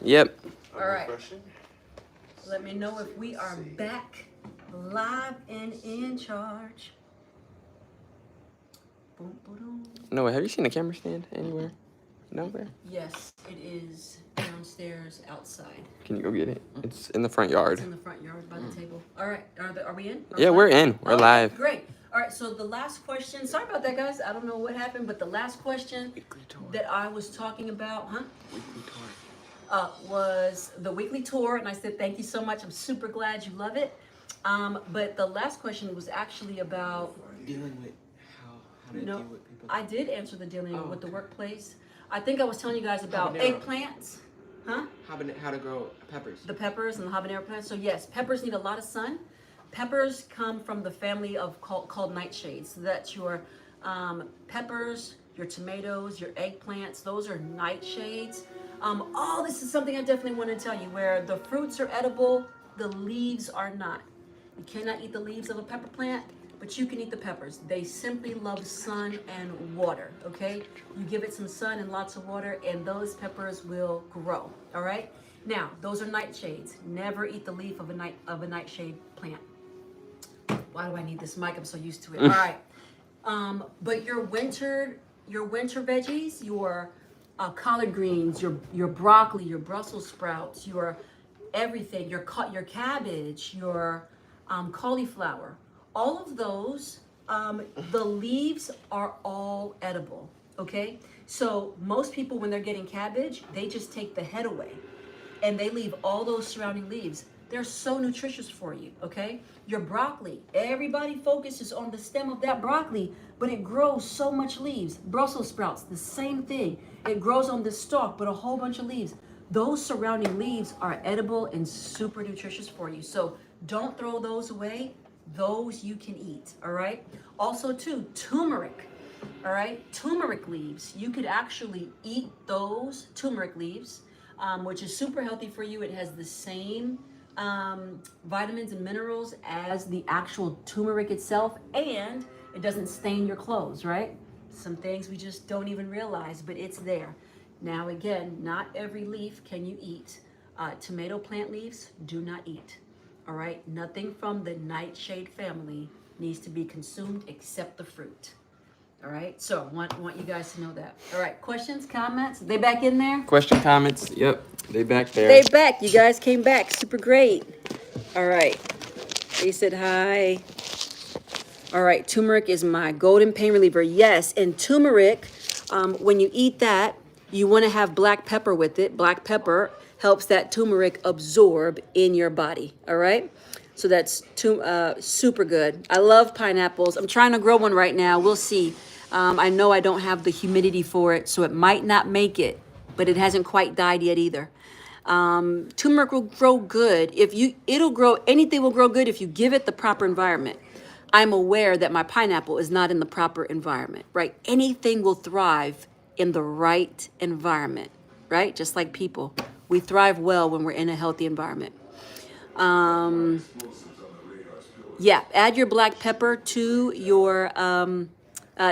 Yep. All right. Let me know if we are back live and in charge. Boom, boom, boom. Noah, have you seen a camera stand anywhere? Nowhere? Yes, it is downstairs outside. Can you go get it? It's in the front yard. It's in the front yard by the table. All right, are we in? Yeah, we're in. We're live. Great. All right, so the last question, sorry about that, guys. I don't know what happened, but the last question that I was talking about, Weekly tour. was the weekly tour, and I said thank you so much. I'm super glad you love it. But the last question was actually about Dealing with how to deal with people. I did answer the dealing with the workplace. I think I was telling you guys about eggplants. Huh? How to grow peppers. The peppers and the habanero plants. So yes, peppers need a lot of sun. Peppers come from the family of called nightshades. So that's your peppers, your tomatoes, your eggplants. Those are nightshades. This is something I definitely want to tell you, where the fruits are edible, the leaves are not. You cannot eat the leaves of a pepper plant, but you can eat the peppers. They simply love sun and water, okay? You give it some sun and lots of water, and those peppers will grow, all right? Now, those are nightshades. Never eat the leaf of a nightshade plant. Why do I need this mic? I'm so used to it. All right. But your winter veggies, your collard greens, your broccoli, your Brussels sprouts, your everything, your cabbage, your cauliflower, all of those, the leaves are all edible, okay? So most people, when they're getting cabbage, they just take the head away and they leave all those surrounding leaves. They're so nutritious for you, okay? Your broccoli, everybody focuses on the stem of that broccoli, but it grows so much leaves. Brussels sprouts, the same thing. It grows on the stalk, but a whole bunch of leaves. Those surrounding leaves are edible and super nutritious for you. So don't throw those away. Those you can eat, all right? Also too, turmeric, all right? Turmeric leaves, you could actually eat those turmeric leaves, which is super healthy for you. It has the same vitamins and minerals as the actual turmeric itself, and it doesn't stain your clothes, right? Some things we just don't even realize, but it's there. Now again, not every leaf can you eat. Tomato plant leaves, do not eat. All right, nothing from the nightshade family needs to be consumed except the fruit. All right, so want you guys to know that. All right, questions, comments? They back in there? Question, comments? Yep, they back there. They back. You guys came back. Super great. All right. They said hi. All right, turmeric is my golden pain reliever. Yes, and turmeric, when you eat that, you want to have black pepper with it. Black pepper helps that turmeric absorb in your body, all right? So that's super good. I love pineapples. I'm trying to grow one right now. We'll see. I know I don't have the humidity for it, so it might not make it, but it hasn't quite died yet either. Turmeric will grow good. Anything will grow good if you give it the proper environment. I'm aware that my pineapple is not in the proper environment, right? Anything will thrive in the right environment, right? Just like people. We thrive well when we're in a healthy environment. Yeah, add your black pepper to your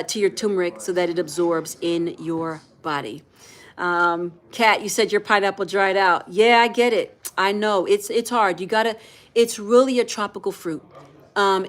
turmeric so that it absorbs in your body. Kat, you said your pineapple dried out. Yeah, I get it. I know it's hard. It's really a tropical fruit.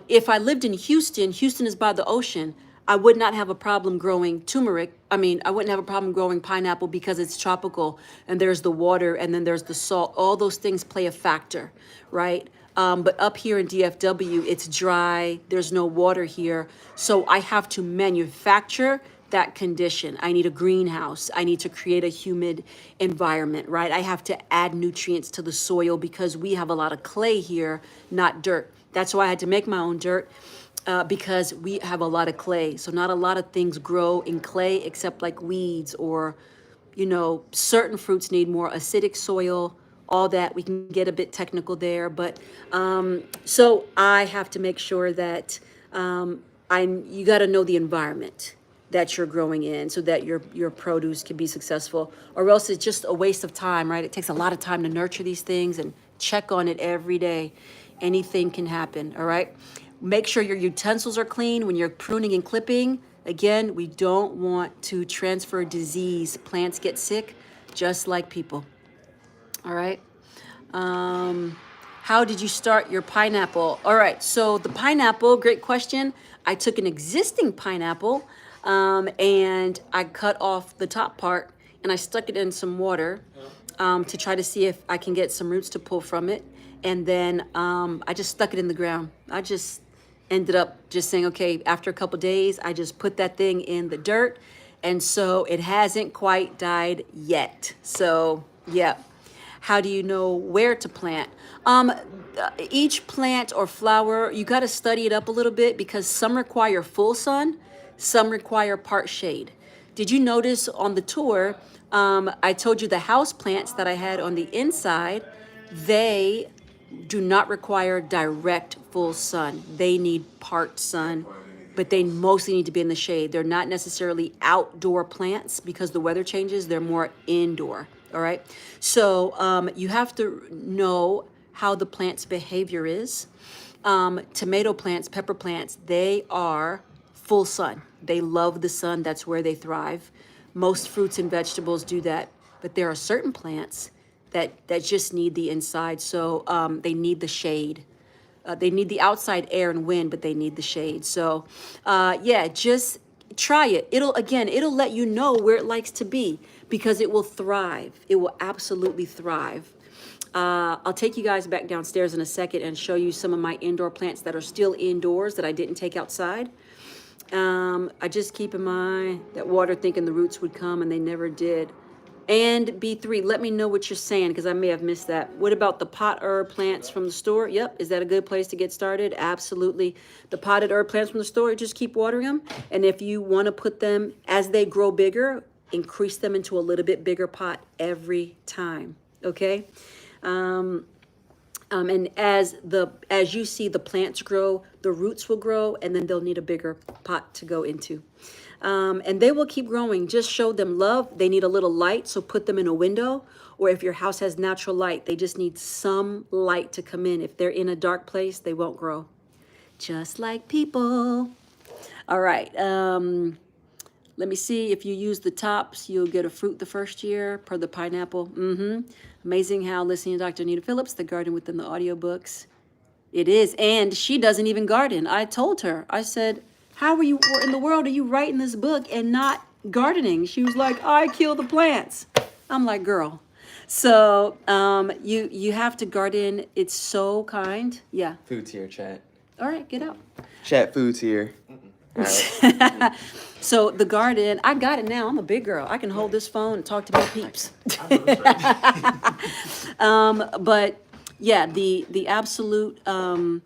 If I lived in Houston is by the ocean, I would not have a problem growing turmeric. I wouldn't have a problem growing pineapple because it's tropical and there's the water and then there's the salt. All those things play a factor, right? But up here in DFW, it's dry. There's no water here. So I have to manufacture that condition. I need a greenhouse. I need to create a humid environment, right? I have to add nutrients to the soil because we have a lot of clay here, not dirt. That's why I had to make my own dirt. Because we have a lot of clay. So not a lot of things grow in clay except like weeds or, certain fruits need more acidic soil, all that. We can get a bit technical there. But so I have to make sure that you got to know the environment that you're growing in so that your produce can be successful, or else it's just a waste of time, right? It takes a lot of time to nurture these things and check on it every day. Anything can happen, all right? Make sure your utensils are clean when you're pruning and clipping. Again, we don't want to transfer disease. Plants get sick just like people. All right. How did you start your pineapple? All right, so the pineapple, great question. I took an existing pineapple and I cut off the top part and I stuck it in some water to try to see if I can get some roots to pull from it. And then I just stuck it in the ground. I just ended up just saying, okay, after a couple days, I just put that thing in the dirt. And so it hasn't quite died yet. So, yeah. How do you know where to plant? Each plant or flower, you got to study it up a little bit because some require full sun, some require part shade. Did you notice on the tour, I told you the house plants that I had on the inside, they do not require direct full sun. They need part sun, but they mostly need to be in the shade. They're not necessarily outdoor plants because the weather changes. They're more indoor. All right. So you have to know how the plant's behavior is. Tomato plants, pepper plants, they are full sun. They love the sun. That's where they thrive. Most fruits and vegetables do that. But there are certain plants that just need the inside. So they need the shade. They need the outside air and wind, but they need the shade. So yeah, just try it. It'll let you know where it likes to be because it will thrive. It will absolutely thrive. I'll take you guys back downstairs in a second and show you some of my indoor plants that are still indoors that I didn't take outside. I just keep in mind that water thinking the roots would come and they never did. And B3, let me know what you're saying because I may have missed that. What about the pot herb plants from the store? Yep, is that a good place to get started? Absolutely. The potted herb plants from the store, just keep watering them. And if you want to put them as they grow bigger, increase them into a little bit bigger pot every time. Okay? And as you see the plants grow, the roots will grow, and then they'll need a bigger pot to go into. And they will keep growing. Just show them love. They need a little light, so put them in a window. Or if your house has natural light, they just need some light to come in. If they're in a dark place, they won't grow. Just like people. All right. Let me see. If you use the tops, you'll get a fruit the first year per the pineapple. Amazing how listening to Dr. Anita Phillips, The Garden Within the Audiobooks. It is. And she doesn't even garden. I told her, I said, how are you in the world are you writing this book and not gardening? She was like, I kill the plants. I'm like, girl. So you have to garden. It's so kind. Yeah. Food's here, chat. All right, get out. Chat, food's here. All right. So the garden, I got it now. I'm a big girl. I can hold this phone and talk to my peeps. But yeah, the absolute the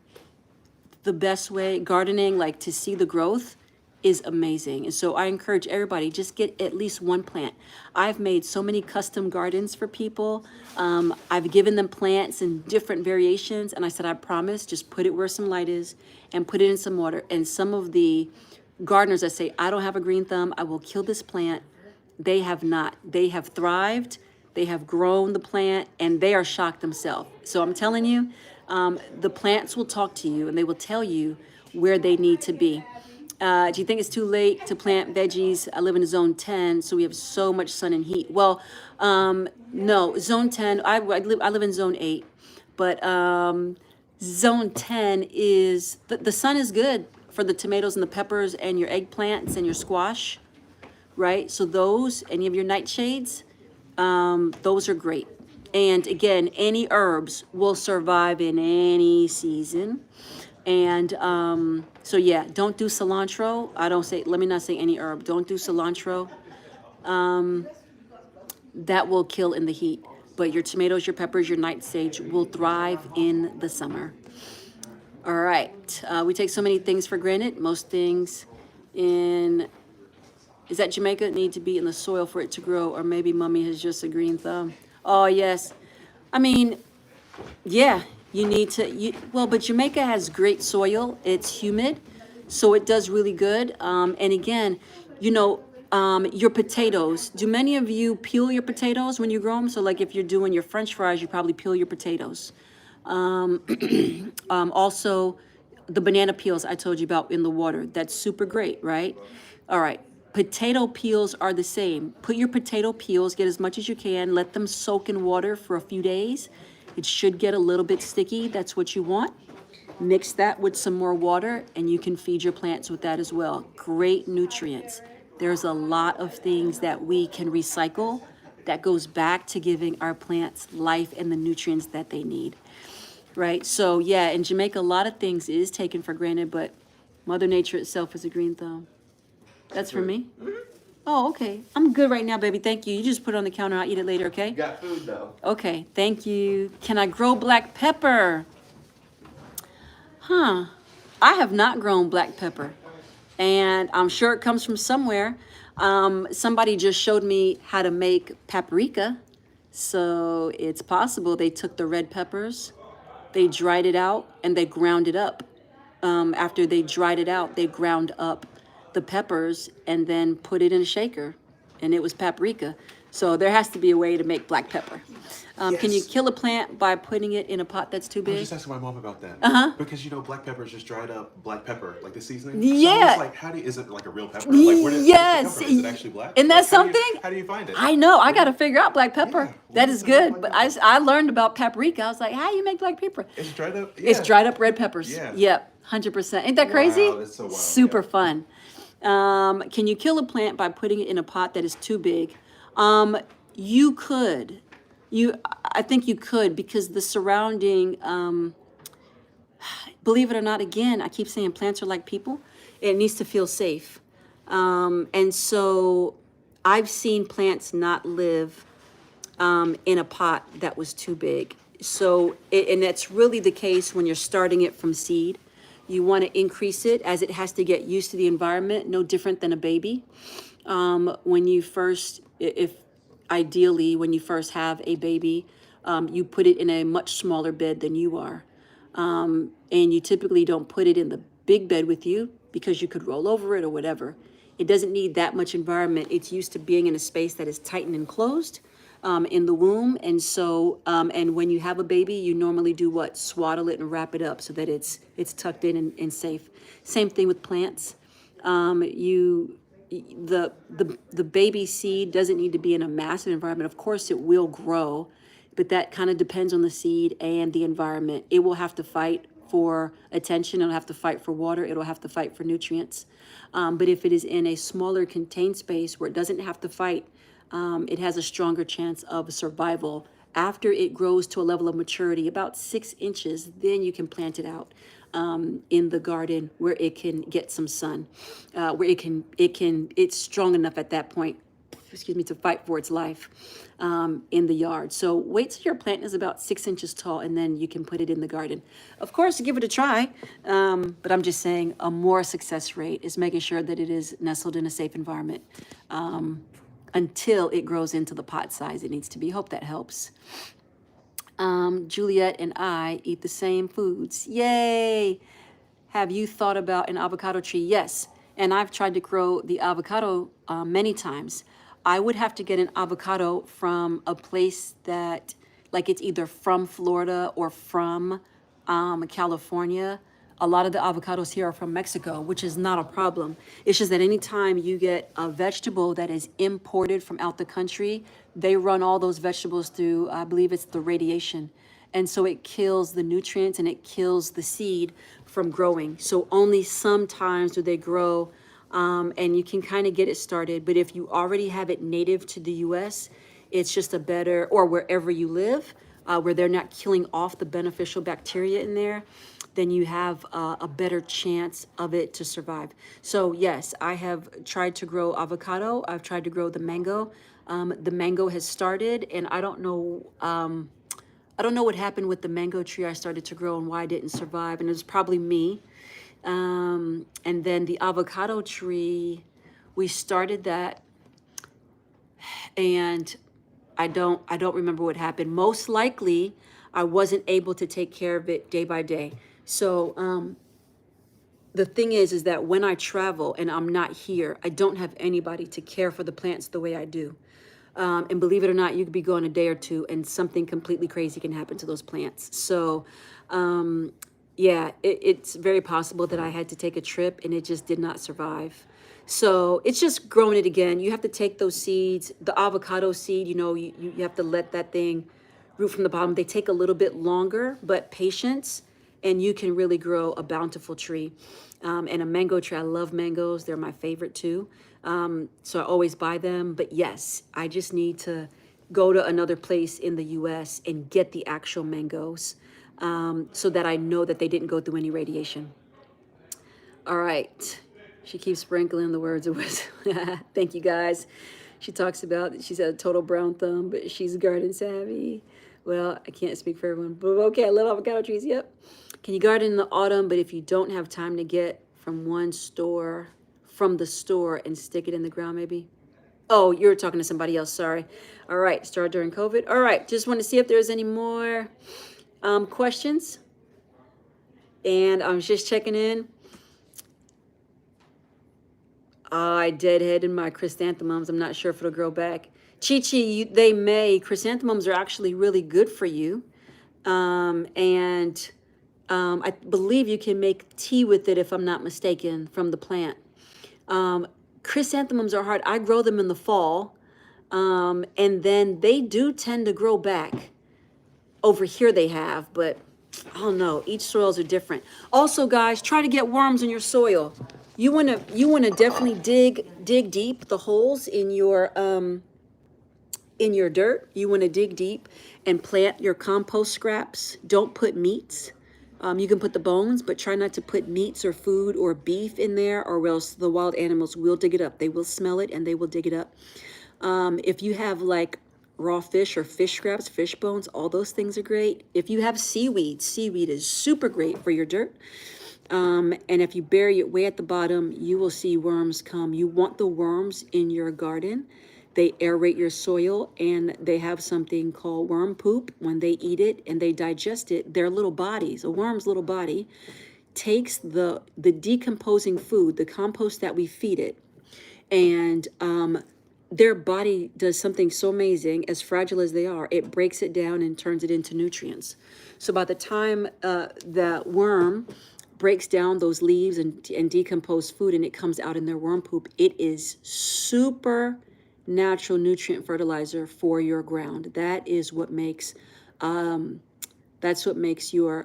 best way gardening, like to see the growth, is amazing. And so I encourage everybody, just get at least one plant. I've made so many custom gardens for people. I've given them plants in different variations, and I said, I promise, just put it where some light is and put it in some water. And some of the gardeners that say, I don't have a green thumb, I will kill this plant, they have not. They have thrived, they have grown the plant, and they are shocked themselves. So I'm telling you, the plants will talk to you and they will tell you where they need to be. Do you think it's too late to plant veggies? I live in zone 10, so we have so much sun and heat. Well, no, zone 10, I live in zone 8, but zone 10 is, the sun is good for the tomatoes and the peppers and your eggplants and your squash, right? So those, any of your nightshades, those are great. And again, any herbs will survive in any season. And so yeah, don't do cilantro. Let me not say any herb. Don't do cilantro. That will kill in the heat. But your tomatoes, your peppers, your nightsage will thrive in the summer. All right. We take so many things for granted. Most things is that Jamaica need to be in the soil for it to grow, or maybe mommy has just a green thumb. Oh, yes. I mean, yeah, you need to, but Jamaica has great soil. It's humid, so it does really good. And again, your potatoes. Do many of you peel your potatoes when you grow them? So like if you're doing your French fries, you probably peel your potatoes. Also, the banana peels I told you about in the water. That's super great, right? All right. Potato peels are the same. Put your potato peels, get as much as you can, let them soak in water for a few days. It should get a little bit sticky. That's what you want. Mix that with some more water, and you can feed your plants with that as well. Great nutrients. There's a lot of things that we can recycle that goes back to giving our plants life and the nutrients that they need. Right? So, yeah, in Jamaica, a lot of things is taken for granted, but Mother Nature itself is a green thumb. That's for me? Oh, okay. I'm good right now, baby. Thank you. You just put it on the counter. I'll eat it later, okay? You got food though. Okay, thank you. Can I grow black pepper? I have not grown black pepper, and I'm sure it comes from somewhere. Somebody just showed me how to make paprika, so it's possible they took the red peppers, they dried it out, and they ground it up. After they dried it out, they ground up the peppers and then put it in a shaker, and it was paprika. So there has to be a way to make black pepper. Can you kill a plant by putting it in a pot that's too I was big? just asking my mom about that. Because black pepper is just dried up black pepper, like the seasoning. Yeah. So I was like, is it like a real pepper? Like where does it come from? Is it actually black? Isn't that Like, something? How do you find it? I know. I got to figure out black pepper. Yeah, That what is is good. black But pepper? I learned about paprika. I was like, how do you make black pepper? It's dried up. It's Yeah. dried up red peppers. Yeah. Yep. 100%. Ain't that crazy? Wow, that's so wild. Super Yeah. fun. Can you kill a plant by putting it in a pot that is too big? You could. I think you could, because the surrounding, believe it or not, again, I keep saying plants are like people. It needs to feel safe. And so I've seen plants not live in a pot that was too big. So, and that's really the case when you're starting it from seed. You want to increase it as it has to get used to the environment, no different than a baby. When you first, ideally, when you first have a baby, you put it in a much smaller bed than you are. And you typically don't put it in the big bed with you because you could roll over it or whatever. It doesn't need that much environment. It's used to being in a space that is tight and enclosed in the womb. And so, and when you have a baby, you normally do what? Swaddle it and wrap it up so that it's tucked in and safe. Same thing with plants. The baby seed doesn't need to be in a massive environment. Of course, it will grow, but that kind of depends on the seed and the environment. It will have to fight for attention. It'll have to fight for water. It'll have to fight for nutrients. But if it is in a smaller contained space where it doesn't have to fight, it has a stronger chance of survival. After it grows to a level of maturity, about 6 inches, then you can plant it out in the garden where it can get some sun, where it's strong enough at that point, to fight for its life in the yard. So wait till your plant is about 6 inches tall, and then you can put it in the garden. Of course, give it a try, but I'm just saying a more success rate is making sure that it is nestled in a safe environment until it grows into the pot size it needs to be. Hope that helps. Juliet and I eat the same foods. Yay! Have you thought about an avocado tree? Yes, and I've tried to grow the avocado many times. I would have to get an avocado from a place that, like, it's either from Florida or from California. A lot of the avocados here are from Mexico, which is not a problem. It's just that anytime you get a vegetable that is imported from out the country, they run all those vegetables through, I believe it's the radiation. And so it kills the nutrients and it kills the seed from growing. So only sometimes do they grow, and you can kind of get it started. But if you already have it native to the US, it's just a better, or wherever you live, where they're not killing off the beneficial bacteria in there, then you have a better chance of it to survive. So yes, I have tried to grow avocado. I've tried to grow the mango. The mango has started, and I don't know what happened with the mango tree I started to grow and why I didn't survive, and it was probably me. And then the avocado tree, we started that, and I don't remember what happened. Most likely, I wasn't able to take care of it day by day. So the thing is that when I travel and I'm not here, I don't have anybody to care for the plants the way I do. And believe it or not, you could be gone a day or two and something completely crazy can happen to those plants. So yeah, it's very possible that I had to take a trip and it just did not survive. So it's just growing it again. You have to take those seeds, the avocado seed, you have to let that thing root from the bottom. They take a little bit longer, but patience, and you can really grow a bountiful tree. And a mango tree, I love mangoes. They're my favorite too. So I always buy them. But yes, I just need to go to another place in the US and get the actual mangoes, so that I know that they didn't go through any radiation. All right. She keeps sprinkling the words of wisdom. Thank you, guys. She talks about, she's a total brown thumb, but she's garden savvy. Well, I can't speak for everyone, but okay, I love avocado trees. Yep. Can you garden in the autumn, but if you don't have time to get from the store and stick it in the ground, maybe? Oh, you're talking to somebody else. Sorry. All right. Start during COVID. All right. Just want to see if there's any more questions. And I'm just checking in. I deadheaded my chrysanthemums. I'm not sure if it'll grow back. Chi-Chi, they may. Chrysanthemums are actually really good for you. And I believe you can make tea with it, if I'm not mistaken, from the plant. Chrysanthemums are hard. I grow them in the fall. And then they do tend to grow back. Over here they have, but I don't know. Each soils are different. Also, guys, try to get worms in your soil. You wanna definitely dig deep the holes in your dirt. You wanna dig deep and plant your compost scraps. Don't put meats. You can put the bones, but try not to put meats or food or beef in there, or else the wild animals will dig it up. They will smell it and they will dig it up. If you have like raw fish or fish scraps, fish bones, all those things are great. If you have seaweed is super great for your dirt. And if you bury it way at the bottom, you will see worms come. You want the worms in your garden. They aerate your soil, and they have something called worm poop. When they eat it and they digest it, their little bodies, a worm's little body, takes the decomposing food, the compost that we feed it, and their body does something so amazing. As fragile as they are, it breaks it down and turns it into nutrients. So by the time the worm breaks down those leaves and decomposed food, and it comes out in their worm poop, it is super natural nutrient fertilizer for your ground. That is what makes your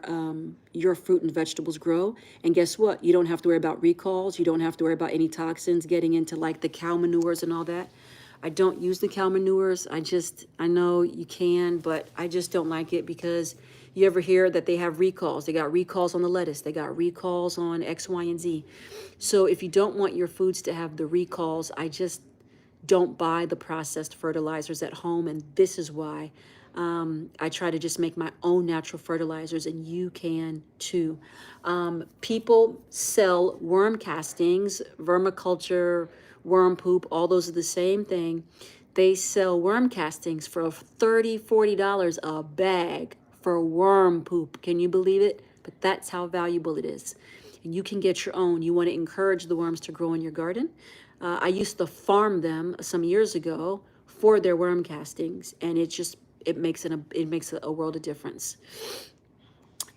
fruit and vegetables grow. And guess what? You don't have to worry about recalls. You don't have to worry about any toxins getting into like the cow manures and all that. I don't use the cow manures. I know you can, but I just don't like it, because you ever hear that they have recalls? They got recalls on the lettuce. They got recalls on X, Y, and Z. So if you don't want your foods to have the recalls, I just don't buy the processed fertilizers at home. And this is why I try to just make my own natural fertilizers, and you can too. People sell worm castings, vermiculture, worm poop, all those are the same thing. They sell worm castings for $30, $40 a bag for worm poop. Can you believe it? But that's how valuable it is. And you can get your own. You want to encourage the worms to grow in your garden. I used to farm them some years ago for their worm castings, and it makes a world of difference.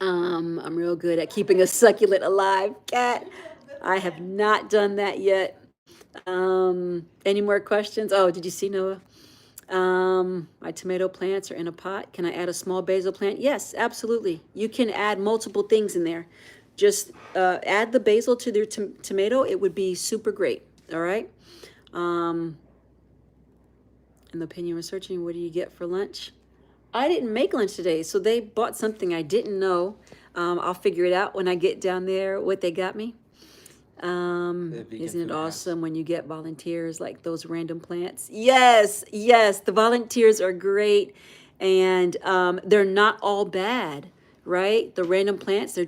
I'm real good at keeping a succulent alive, cat. I have not done that yet. Any more questions? Oh, did you see, Noah? My tomato plants are in a pot. Can I add a small basil plant? Yes, absolutely. You can add multiple things in there. Just add the basil to their tomato. It would be super great. All right. In the opinion researching, what do you get for lunch? I didn't make lunch today, so they bought something I didn't know. I'll figure it out when I get down there what they got me. Isn't it awesome when you get volunteers like those random plants? Yes, the volunteers are great, and they're not all bad, right? The random plants,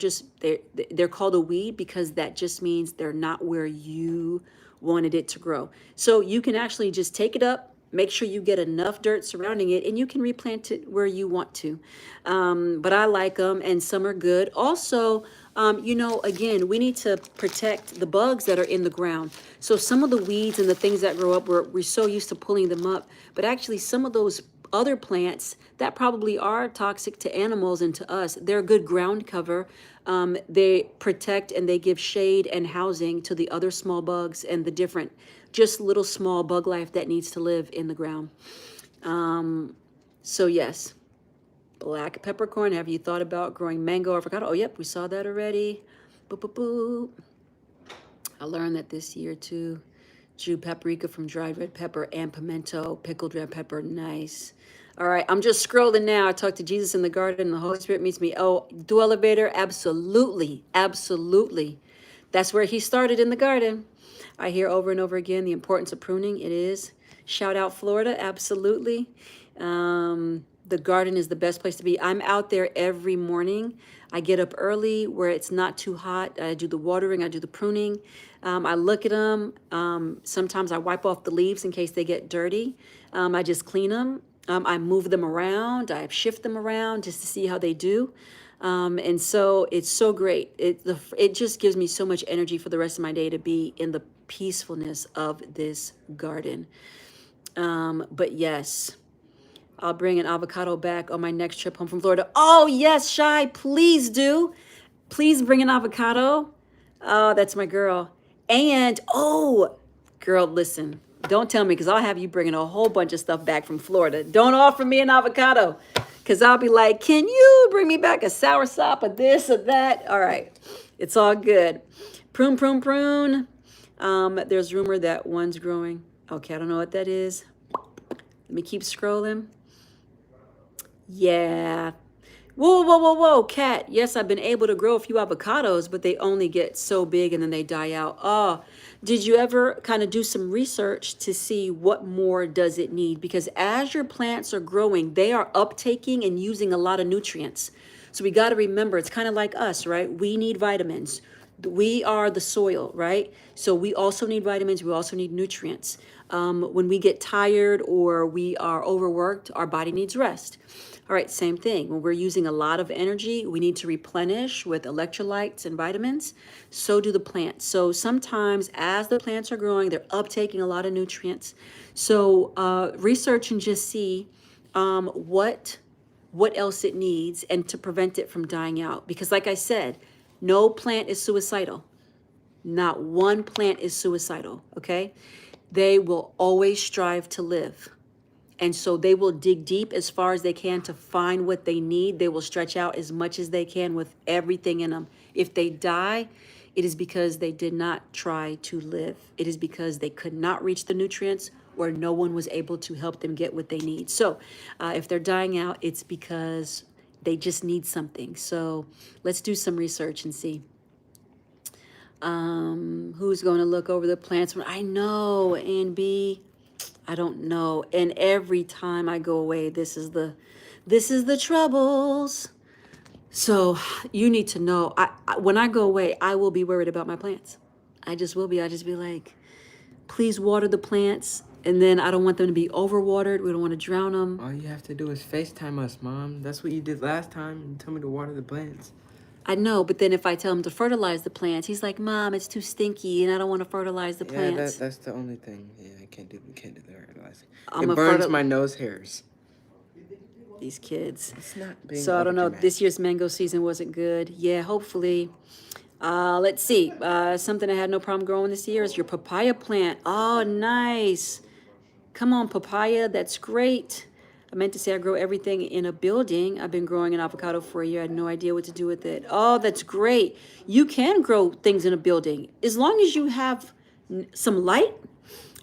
they're called a weed because that just means they're not where you wanted it to grow. So you can actually just take it up, make sure you get enough dirt surrounding it, and you can replant it where you want to. But I like them, and some are good. Also, again, we need to protect the bugs that are in the ground. So some of the weeds and the things that grow up, we're so used to pulling them up. But actually, some of those other plants that probably are toxic to animals and to us. They're a good ground cover. They protect and they give shade and housing to the other small bugs and the different, just little small bug life that needs to live in the ground. So yes, black peppercorn. Have you thought about growing mango avocado? Oh, yep, we saw that already. Boop, boop, boop. I learned that this year too. Jew paprika from dried red pepper and pimento, pickled red pepper. Nice. All right, I'm just scrolling now. I talked to Jesus in the garden and the Holy Spirit meets me. Oh, do elevator? Absolutely. Absolutely. That's where he started, in the garden. I hear over and over again the importance of pruning. It is. Shout out Florida. Absolutely. The garden is the best place to be. I'm out there every morning. I get up early where it's not too hot. I do the watering. I do the pruning. I look at them. Sometimes I wipe off the leaves in case they get dirty. I just clean them. I move them around. I shift them around just to see how they do. And so it's so great. It just gives me so much energy for the rest of my day to be in the peacefulness of this garden. But yes, I'll bring an avocado back on my next trip home from Florida. Oh, yes, Shy, please do. Please bring an avocado. Oh, that's my girl. And, oh, girl, listen, don't tell me, because I'll have you bringing a whole bunch of stuff back from Florida. Don't offer me an avocado, because I'll be like, can you bring me back a soursop or this or that? All right, it's all good. Prune, prune, prune. There's rumor that one's growing. Okay, I don't know what that is. Let me keep scrolling. Yeah. Whoa, whoa, whoa, whoa, Kat. Yes, I've been able to grow a few avocados, but they only get so big and then they die out. Oh, did you ever kind of do some research to see what more does it need? Because as your plants are growing, they are uptaking and using a lot of nutrients. So we got to remember, it's kind of like us, right? We need vitamins. We are the soil, right? So we also need vitamins. We also need nutrients. When we get tired or we are overworked, our body needs rest. All right, same thing. When we're using a lot of energy, we need to replenish with electrolytes and vitamins. So do the plants. So sometimes as the plants are growing, they're uptaking a lot of nutrients. So research and just see what else it needs and to prevent it from dying out. Because like I said, no plant is suicidal. Not one plant is suicidal, okay? They will always strive to live. And so they will dig deep as far as they can to find what they need. They will stretch out as much as they can with everything in them. If they die, it is because they did not try to live. It is because they could not reach the nutrients or no one was able to help them get what they need. So if they're dying out, it's because they just need something. So let's do some research and see. Who's going to look over the plants? I know, and B, I don't know. And every time I go away, this is the troubles. So you need to know, when I go away, I will be worried about my plants. I just will be. I just be like, please water the plants. And then I don't want them to be overwatered. We don't want to drown them. All you have to do is FaceTime us, Mom. That's what you did last time. You told me to water the plants. I know, but then if I tell him to fertilize the plants, he's like, Mom, it's too stinky and I don't want to fertilize the plants. Yeah, that's the only thing. Yeah, I can't do the fertilizing. I'm It burns my nose hairs. These kids. It's not being So I don't know, overdramatic. this year's mango season wasn't good. Yeah, hopefully. Let's see. Something I had no problem growing this year is your papaya plant. Oh, nice. Come on, papaya. That's great. I meant to say I grow everything in a building. I've been growing an avocado for a year. I had no idea what to do with it. Oh, that's great. You can grow things in a building. As long as you have some light,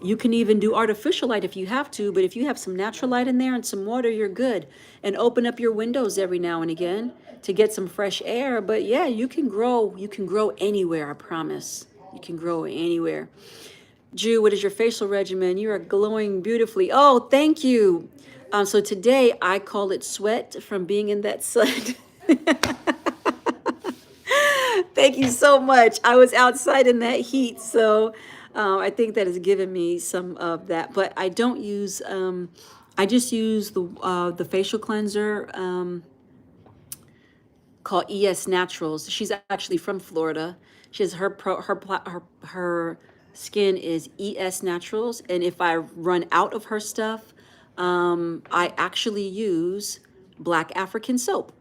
you can even do artificial light if you have to. But if you have some natural light in there and some water, you're good. And open up your windows every now and again to get some fresh air. But yeah, you can grow anywhere, I promise. You can grow anywhere. Jew, what is your facial regimen? You are glowing beautifully. Oh, thank you. So today I call it sweat from being in that sun. Thank you so much. I was outside in that heat, so I think that has given me some of that. But I don't use. I just use the facial cleanser called ES Naturals. She's actually from Florida. She has her skin is ES Naturals, and if I run out of her stuff, I actually use black African soap.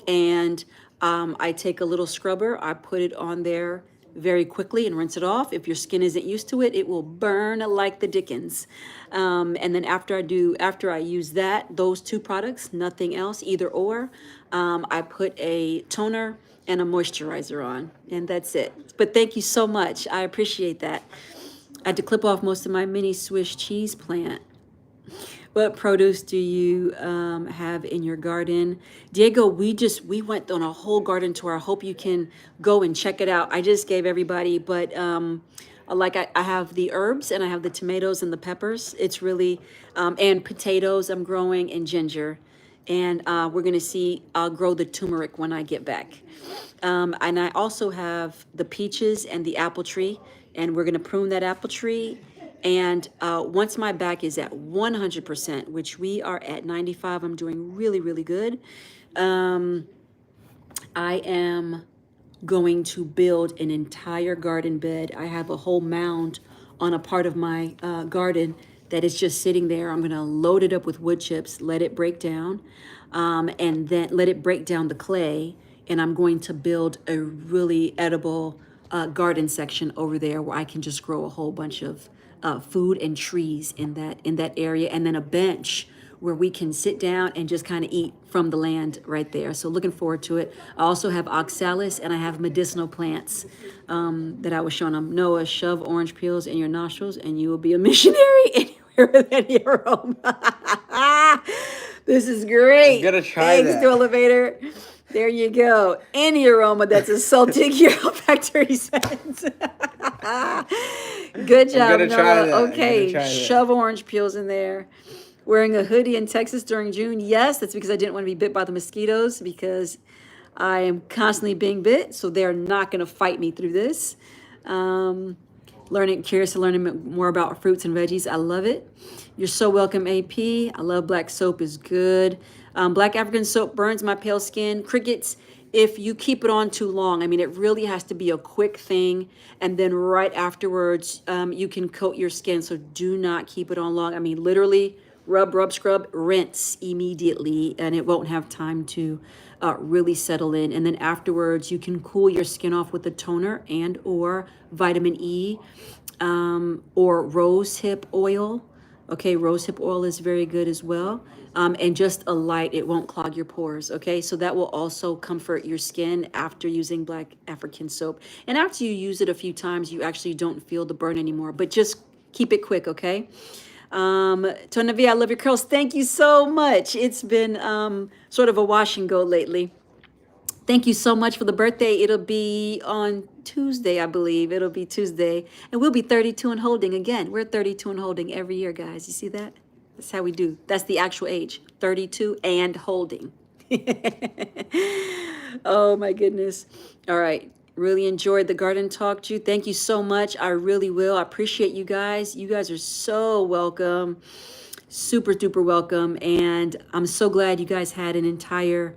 And I take a little scrubber, I put it on there very quickly and rinse it off. If your skin isn't used to it, it will burn like the dickens. And then after I use those two products, nothing else, either or, I put a toner and a moisturizer on, and that's it. But thank you so much. I appreciate that. I had to clip off most of my mini Swiss cheese plant. What produce do you have in your garden? Diego, we went on a whole garden tour. I hope you can go and check it out. I just gave everybody, but I have the herbs and I have the tomatoes and the peppers. It's really, and potatoes I'm growing and ginger. And we're gonna see, I'll grow the turmeric when I get back. And I also have the peaches and the apple tree, and we're gonna prune that apple tree. And once my back is at 100%, which we are at 95, I'm doing really, really good. I am going to build an entire garden bed. I have a whole mound on a part of my garden that is just sitting there. I'm gonna load it up with wood chips, let it break down, and then let it break down the clay. And I'm going to build a really edible garden section over there where I can just grow a whole bunch of food and trees in that area, and then a bench where we can sit down and just kind of eat from the land right there. So looking forward to it. I also have oxalis and I have medicinal plants that I was showing them. Noah, shove orange peels in your nostrils and you will be a missionary anywhere with any aroma. This is great. I'm gonna try Thanks that. to Elevator. There you go. Any aroma that's assaulting your olfactory sense. Good job, gonna try Noah. that. I'm Okay, gonna try that. shove orange peels in there. Wearing a hoodie in Texas during June. Yes, that's because I didn't want to be bit by the mosquitoes because I am constantly being bit. So they're not going to fight me through this. Curious to learn more about fruits and veggies. I love it. You're so welcome, AP. I love black soap is good. Black African soap burns my pale skin. Crickets, if you keep it on too long, I mean, it really has to be a quick thing. And then right afterwards, you can coat your skin. So do not keep it on long. I mean, literally rub, scrub, rinse immediately, and it won't have time to really settle in. And then afterwards, you can cool your skin off with a toner and or vitamin E or rose hip oil. Okay, rose hip oil is very good as well. And just a light, it won't clog your pores. Okay, so that will also comfort your skin after using black African soap. And after you use it a few times, you actually don't feel the burn anymore, but just keep it quick, okay? Tonavi, I love your curls. Thank you so much. It's been sort of a wash and go lately. Thank you so much for the birthday. It'll be on Tuesday, I believe. It'll be Tuesday. And we'll be 32 and holding again. We're 32 and holding every year, guys. You see that? That's how we do. That's the actual age. 32 and holding. Oh, my goodness. All right. Really enjoyed the garden talk, Jude. Thank you so much. I really will. I appreciate you guys. You guys are so welcome. Super duper welcome. And I'm so glad you guys had an entire,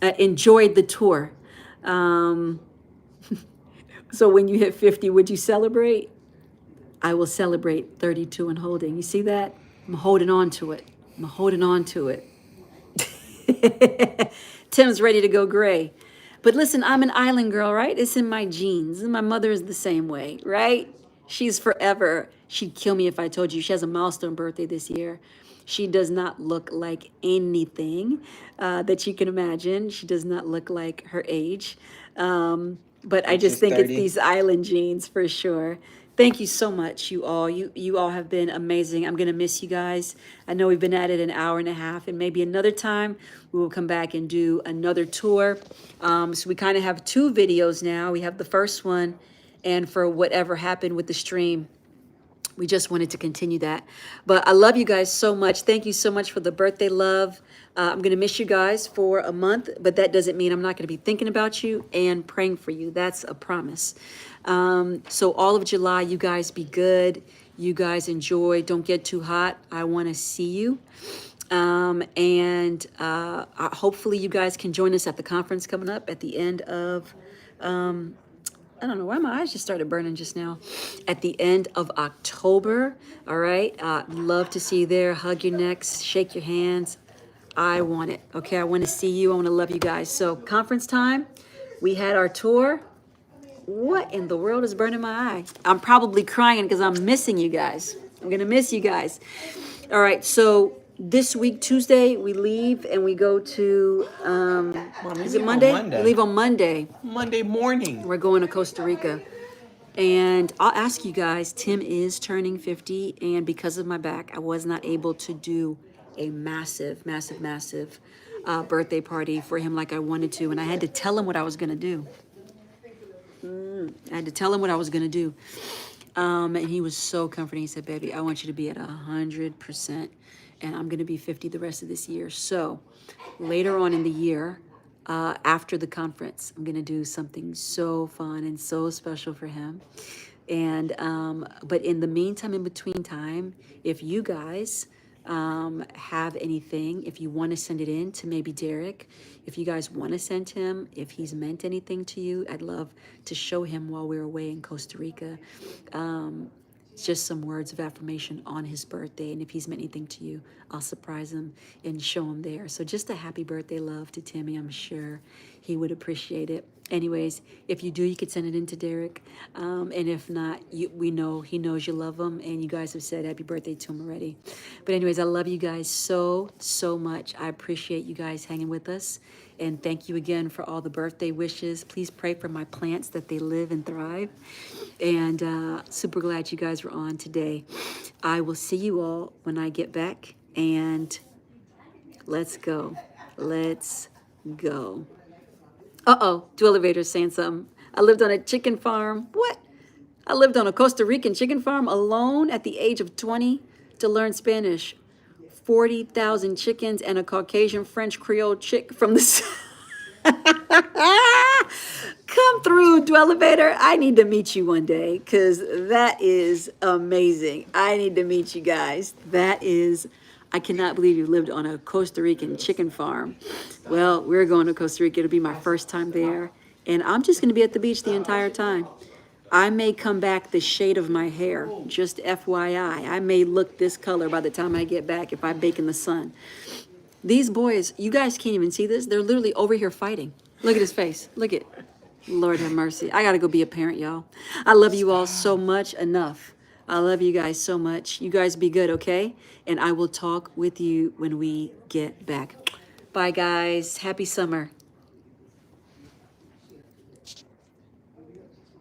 enjoyed the tour. So when you hit 50, would you celebrate? I will celebrate 32 and holding. You see that? I'm holding on to it. I'm holding on to it. Tim's ready to go gray. But listen, I'm an island girl, right? It's in my genes. And my mother is the same way, right? She's forever. She'd kill me if I told you. She has a milestone birthday this year. She does not look like anything that you can imagine. She does not look like her age. But I just She's think 30. it's these island genes for sure. Thank you so much, you all. You all have been amazing. I'm going to miss you guys. I know we've been at it an hour and a half, and maybe another time we will come back and do another tour. So we kind of have two videos now. We have the first one, and for whatever happened with the stream, we just wanted to continue that. But I love you guys so much. Thank you so much for the birthday love. I'm going to miss you guys for a month, but that doesn't mean I'm not going to be thinking about you and praying for you. That's a promise. So all of July, you guys be good. You guys enjoy. Don't get too hot. I want to see you. And hopefully you guys can join us at the conference coming up at the end of I don't know why my eyes just started burning just now. At the end of October, all right? Love to see you there. Hug your necks, shake your hands. I want it, okay? I want to see you. I want to love you guys. So conference time, we had our tour. What in the world is burning my eye? I'm probably crying because I'm missing you guys. I'm going to miss you guys. All right, so this week, Tuesday, we leave and we go to, is it leave on Monday? Monday. We leave on Monday. Monday morning. We're going to Costa Rica. And I'll ask you guys, Tim is turning 50, and because of my back, I was not able to do a massive birthday party for him like I wanted to. And I had to tell him what I was going to do. I had to tell him what I was going to do. And he was so comforting. He said, baby, I want you to be at 100%. And I'm going to be 50 the rest of this year. So later on in the year, after the conference, I'm going to do something so fun and so special for him. And, but in the meantime, in between time, if you guys have anything, if you want to send it in to maybe Derek, if you guys want to send him, if he's meant anything to you, I'd love to show him while we're away in Costa Rica. Just some words of affirmation on his birthday. And if he's meant anything to you, I'll surprise him and show him there. So just a happy birthday love to Timmy. I'm sure he would appreciate it. Anyways, if you do, you could send it in to Derek. And if not, we know he knows you love him. And you guys have said happy birthday to him already. But anyways, I love you guys so much. I appreciate you guys hanging with us. And thank you again for all the birthday wishes. Please pray for my plants that they live and thrive. And super glad you guys were on today. I will see you all when I get back. And let's go. Let's go. Uh-oh, Elevator's saying something. I lived on a chicken farm. What? I lived on a Costa Rican chicken farm alone at the age of 20 to learn Spanish. 40,000 chickens and a Caucasian French Creole chick from the... Come through, Elevator. I need to meet you one day because that is amazing. I need to meet you guys. That is... I cannot believe you lived on a Costa Rican chicken farm. Well, we're going to Costa Rica. It'll be my first time there. And I'm just going to be at the beach the entire time. I may come back the shade of my hair, just FYI. I may look this color by the time I get back if I bake in the sun. These boys, you guys can't even see this. They're literally over here fighting. Look at his face. Look at, Lord have mercy. I got to go be a parent, y'all. I love you all so much. Enough. I love you guys so much. You guys be good, okay? And I will talk with you when we get back. Bye, guys. Happy summer.